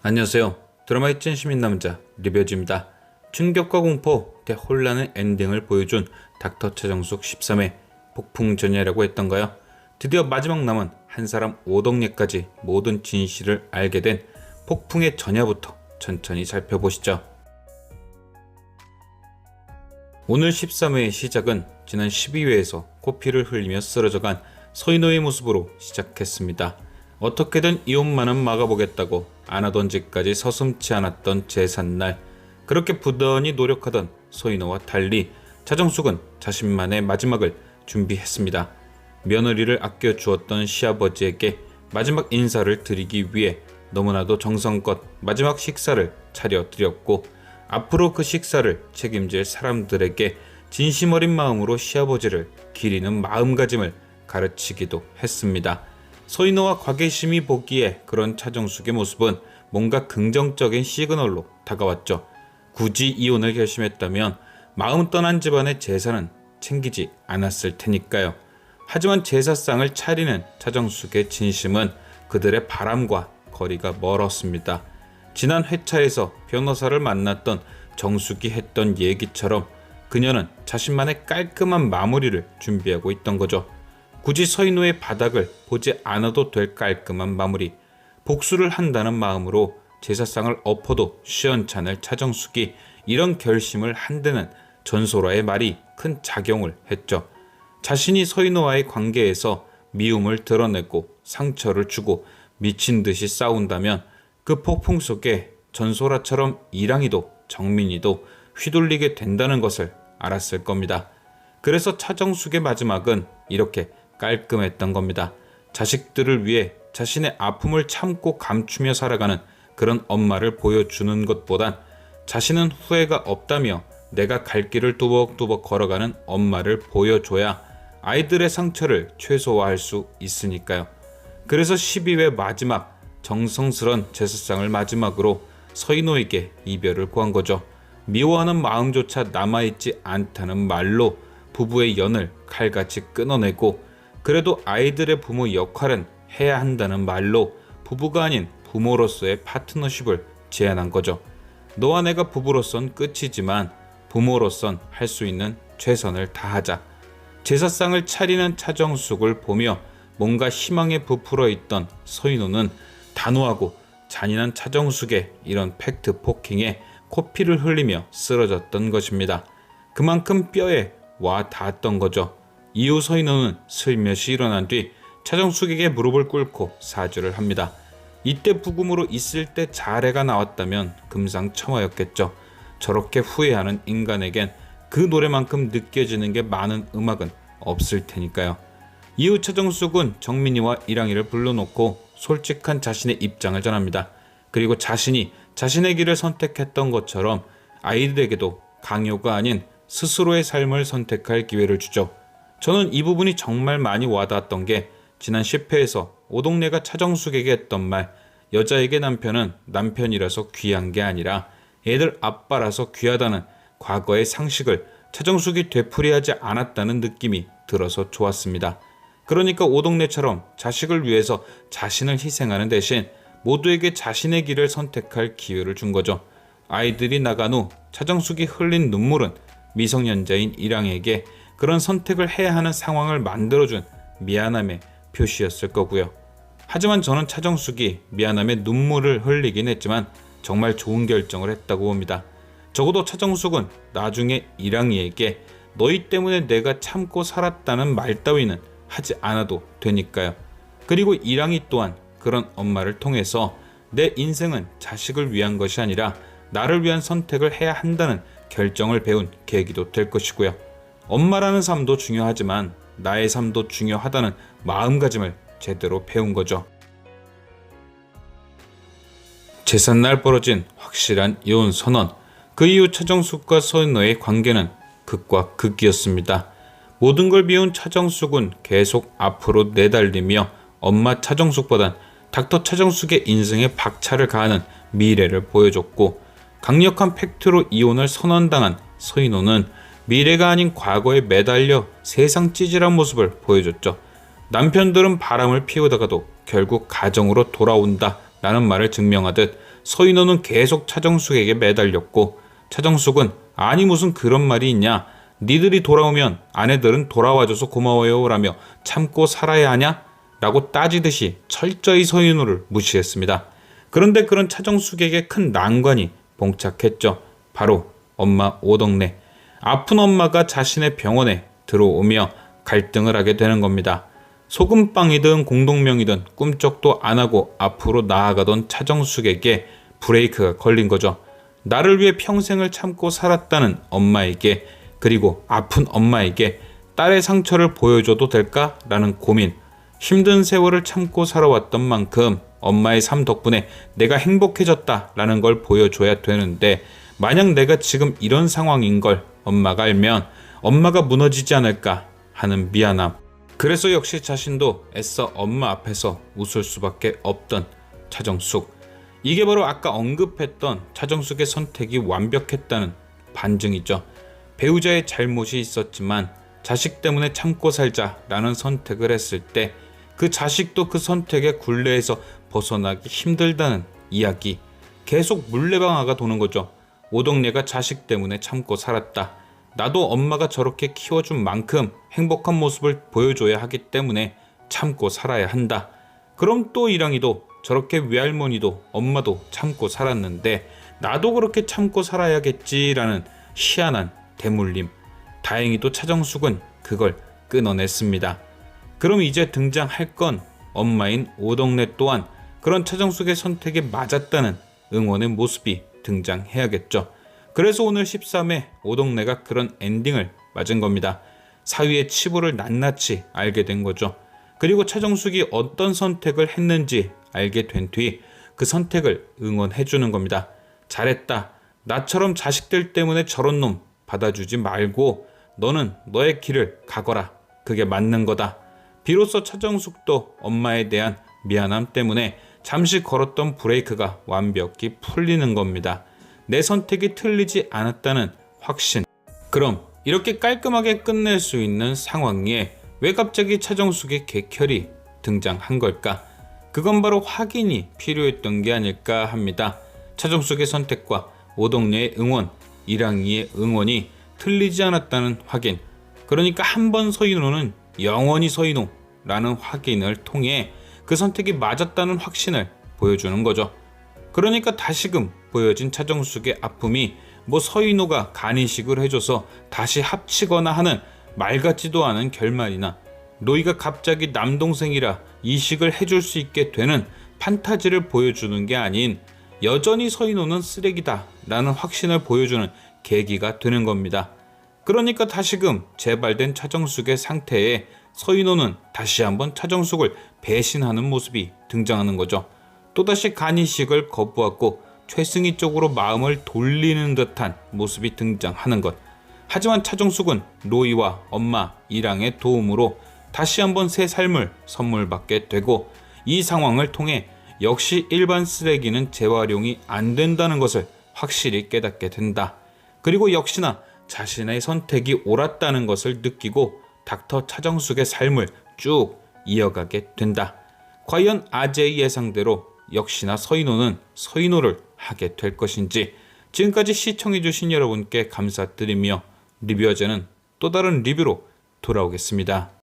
안녕하세요. 드라마의 찐 시민남자 리뷰즈입니다. 충격과 공포, 대혼란의 엔딩을 보여준 닥터 차정숙 13회 폭풍전야라고 했던가요? 드디어 마지막 남은 한 사람 오덕예까지 모든 진실을 알게 된 폭풍의 전야부터 천천히 살펴보시죠. 오늘 13회의 시작은 지난 12회에서 코피를 흘리며 쓰러져간 서인호의 모습으로 시작했습니다. 어떻게든 이혼만은 막아보겠다고 안 하던 짓까지 서슴지 않았던 제삿날, 그렇게 부단히 노력하던 서인호와 달리 차정숙은 자신만의 마지막을 준비했습니다. 며느리를 아껴주었던 시아버지에게 마지막 인사를 드리기 위해 너무나도 정성껏 마지막 식사를 차려드렸고, 앞으로 그 식사를 책임질 사람들에게 진심 어린 마음으로 시아버지를 기리는 마음가짐을 가르치기도 했습니다. 서인호와 곽예심이 보기에 그런 차정숙의 모습은 뭔가 긍정적인 시그널로 다가왔죠. 굳이 이혼을 결심했다면 마음 떠난 집안의 제사는 챙기지 않았을 테니까요. 하지만 제사상을 차리는 차정숙의 진심은 그들의 바람과 거리가 멀었습니다. 지난 회차에서 변호사를 만났던 정숙이 했던 얘기처럼 그녀는 자신만의 깔끔한 마무리를 준비하고 있던 거죠. 굳이 서인호의 바닥을 보지 않아도 될 깔끔한 마무리, 복수를 한다는 마음으로 제사상을 엎어도 시원찮을 차정숙이 이런 결심을 한다는 전소라의 말이 큰 작용을 했죠. 자신이 서인호와의 관계에서 미움을 드러내고 상처를 주고 미친 듯이 싸운다면 그 폭풍 속에 전소라처럼 이랑이도 정민이도 휘둘리게 된다는 것을 알았을 겁니다. 그래서 차정숙의 마지막은 이렇게 깔끔했던 겁니다. 자식들을 위해 자신의 아픔을 참고 감추며 살아가는 그런 엄마를 보여주는 것보단 자신은 후회가 없다며 내가 갈 길을 뚜벅뚜벅 걸어가는 엄마를 보여줘야 아이들의 상처를 최소화할 수 있으니까요. 그래서 12회 마지막 정성스런 제사상을 마지막으로 서인호에게 이별을 구한 거죠. 미워하는 마음조차 남아있지 않다는 말로 부부의 연을 칼같이 끊어내고, 그래도 아이들의 부모 역할은 해야 한다는 말로 부부가 아닌 부모로서의 파트너십을 제안한 거죠. 너와 내가 부부로선 끝이지만 부모로선 할 수 있는 최선을 다하자. 제사상을 차리는 차정숙을 보며 뭔가 희망에 부풀어 있던 서인호는 단호하고 잔인한 차정숙의 이런 팩트 폭행에 코피를 흘리며 쓰러졌던 것입니다. 그만큼 뼈에 와 닿았던 거죠. 이후 서인호는 슬며시 일어난 뒤 차정숙에게 무릎을 꿇고 사죄를 합니다. 이때 부금으로 있을 때 자례가 나왔다면 금상첨화였겠죠. 저렇게 후회하는 인간에겐 그 노래만큼 느껴지는 게 많은 음악은 없을 테니까요. 이후 차정숙은 정민이와 이랑이를 불러놓고 솔직한 자신의 입장을 전합니다. 그리고 자신이 자신의 길을 선택했던 것처럼 아이들에게도 강요가 아닌 스스로의 삶을 선택할 기회를 주죠. 저는 이 부분이 정말 많이 와닿았던 게 지난 10회에서 오동래가 차정숙에게 했던 말, 여자에게 남편은 남편이라서 귀한 게 아니라 애들 아빠라서 귀하다는 과거의 상식을 차정숙이 되풀이하지 않았다는 느낌이 들어서 좋았습니다. 그러니까 오동래처럼 자식을 위해서 자신을 희생하는 대신 모두에게 자신의 길을 선택할 기회를 준 거죠. 아이들이 나간 후 차정숙이 흘린 눈물은 미성년자인 이랑에게 그런 선택을 해야 하는 상황을 만들어준 미안함의 표시였을 거고요. 하지만 저는 차정숙이 미안함에 눈물을 흘리긴 했지만 정말 좋은 결정을 했다고 봅니다. 적어도 차정숙은 나중에 이랑이에게 너희 때문에 내가 참고 살았다는 말 따위는 하지 않아도 되니까요. 그리고 이랑이 또한 그런 엄마를 통해서 내 인생은 자식을 위한 것이 아니라 나를 위한 선택을 해야 한다는 결정을 배운 계기도 될 것이고요. 엄마라는 삶도 중요하지만 나의 삶도 중요하다는 마음가짐을 제대로 배운 거죠. 제삿날 벌어진 확실한 이혼 선언, 그 이후 차정숙과 서인호의 관계는 극과 극이었습니다. 모든 걸 비운 차정숙은 계속 앞으로 내달리며 엄마 차정숙보단 닥터 차정숙의 인생에 박차를 가하는 미래를 보여줬고, 강력한 팩트로 이혼을 선언당한 서인호는 미래가 아닌 과거에 매달려 세상 찌질한 모습을 보여줬죠. 남편들은 바람을 피우다가도 결국 가정으로 돌아온다 라는 말을 증명하듯 서인호는 계속 차정숙에게 매달렸고 차정숙은 아니 무슨 그런 말이 있냐, 니들이 돌아오면 아내들은 돌아와줘서 고마워요 라며 참고 살아야 하냐? 라고 따지듯이 철저히 서인호를 무시했습니다. 그런데 그런 차정숙에게 큰 난관이 봉착했죠. 바로 엄마 오덕내. 아픈 엄마가 자신의 병원에 들어오며 갈등을 하게 되는 겁니다. 소금빵이든 공동명이든 꿈쩍도 안 하고 앞으로 나아가던 차정숙에게 브레이크가 걸린 거죠. 나를 위해 평생을 참고 살았다는 엄마에게, 그리고 아픈 엄마에게 딸의 상처를 보여줘도 될까라는 고민. 힘든 세월을 참고 살아왔던 만큼 엄마의 삶 덕분에 내가 행복해졌다라는 걸 보여줘야 되는데, 만약 내가 지금 이런 상황인 걸 엄마가 알면 엄마가 무너지지 않을까 하는 미안함. 그래서 역시 자신도 애써 엄마 앞에서 웃을 수밖에 없던 차정숙. 이게 바로 아까 언급했던 차정숙의 선택이 완벽했다는 반증이죠. 배우자의 잘못이 있었지만 자식 때문에 참고 살자라는 선택을 했을 때 그 자식도 그 선택의 굴레에서 벗어나기 힘들다는 이야기. 계속 물레방아가 도는 거죠. 오덕내가 자식 때문에 참고 살았다. 나도 엄마가 저렇게 키워준 만큼 행복한 모습을 보여줘야 하기 때문에 참고 살아야 한다. 그럼 또 이랑이도 저렇게 외할머니도 엄마도 참고 살았는데 나도 그렇게 참고 살아야겠지라는 희한한 대물림. 다행히도 차정숙은 그걸 끊어냈습니다. 그럼 이제 등장할 건 엄마인 오덕내 또한 그런 차정숙의 선택에 맞았다는 응원의 모습이 등장해야겠죠. 그래서 오늘 13회 오덕내가 그런 엔딩을 맞은 겁니다. 사위의 치부를 낱낱이 알게 된 거죠. 그리고 차정숙이 어떤 선택을 했는지 알게 된 뒤 그 선택을 응원해주는 겁니다. 잘했다. 나처럼 자식들 때문에 저런 놈 받아주지 말고 너는 너의 길을 가거라. 그게 맞는 거다. 비로소 차정숙도 엄마에 대한 미안함 때문에 잠시 걸었던 브레이크가 완벽히 풀리는 겁니다. 내 선택이 틀리지 않았다는 확신. 그럼 이렇게 깔끔하게 끝낼 수 있는 상황에 왜 갑자기 차정숙의 객혈이 등장한 걸까? 그건 바로 확인이 필요했던 게 아닐까 합니다. 차정숙의 선택과 오덕내의 응원, 이랑이의 응원이 틀리지 않았다는 확인. 그러니까 한 번 서인호는 영원히 서인호라는 확인을 통해 그 선택이 맞았다는 확신을 보여주는 거죠. 그러니까 다시금 보여진 차정숙의 아픔이 뭐 서인호가 간이식을 해줘서 다시 합치거나 하는 말 같지도 않은 결말이나 노이가 갑자기 남동생이라 이식을 해줄 수 있게 되는 판타지를 보여주는 게 아닌 여전히 서인호는 쓰레기다 라는 확신을 보여주는 계기가 되는 겁니다. 그러니까 다시금 재발된 차정숙의 상태에 서인호는 다시 한번 차정숙을 배신하는 모습이 등장하는 거죠. 또다시 간이식을 거부하고 최승희 쪽으로 마음을 돌리는 듯한 모습이 등장하는 것. 하지만 차정숙은 로이와 엄마 이랑의 도움으로 다시 한번 새 삶을 선물받게 되고 이 상황을 통해 역시 일반 쓰레기는 재활용이 안 된다는 것을 확실히 깨닫게 된다. 그리고 역시나 자신의 선택이 옳았다는 것을 느끼고 닥터 차정숙의 삶을 쭉 이어가게 된다. 과연 아재의 예상대로 역시나 서인호는 서인호를 하게 될 것인지. 지금까지 시청해주신 여러분께 감사드리며 리뷰어제는 또 다른 리뷰로 돌아오겠습니다.